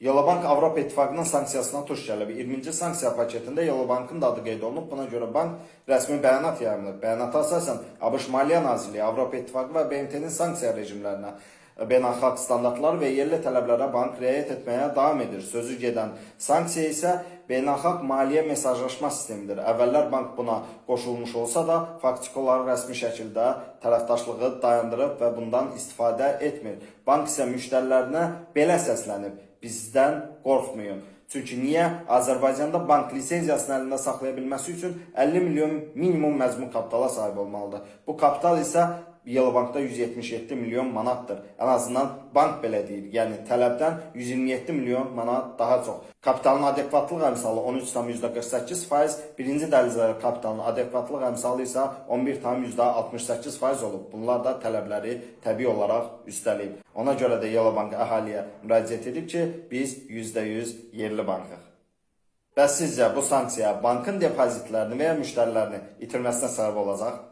Yalabank Avropa İttifaqının sanksiyasına tuş gəlib. 20-ci sanksiya paketində Yalabankın da adı qeyd olunub. Buna görə bank rəsmi bəyanat yayımlıb. Bəyanata əsasən ABŞ Maliyyə Nazirliyi, Avropa İttifaqı və BMT-nin sanksiya rejimlərinə, beynəlxalq standartlar və yerli tələblərə bank riayət etməyə davam edir. Sözü gedən sanksiya isə beynəlxalq maliyyə mesajlaşma sistemidir. Əvvəllər bank buna qoşulmuş olsa da, faktiki olaraq rəsmi şəkildə tərəfdaşlığı dayandırıb və bundan istifadə etmir. Bank isə müştərilərinə belə səslənib: bizdən qorxmayın. Çünki niyə? Azərbaycanda bank lisenziyasını əlində saxlaya bilməsi üçün 50 milyon minimum məzmun kapitala sahib olmalıdır. Bu kapital isə Yalabankda 177 milyon manatdır. En azından bank belə deyir. Yəni tələbdən 127 milyon manat daha çox. Kapitalın adekvatlıq əmsalı 13,48%, birinci dəhlizə kapitalın adekvatlıq əmsalı isə 11,68% olub. Bunlar da tələbləri təbii olaraq üstələyib. Ona görə də Yalabank əhaliyə müraciət edib ki, biz %100 yerli bankıq. Bəs sizcə bu sanksiya bankın depozitlərini və ya müştərilərini itirməsinə səbəb olacaq?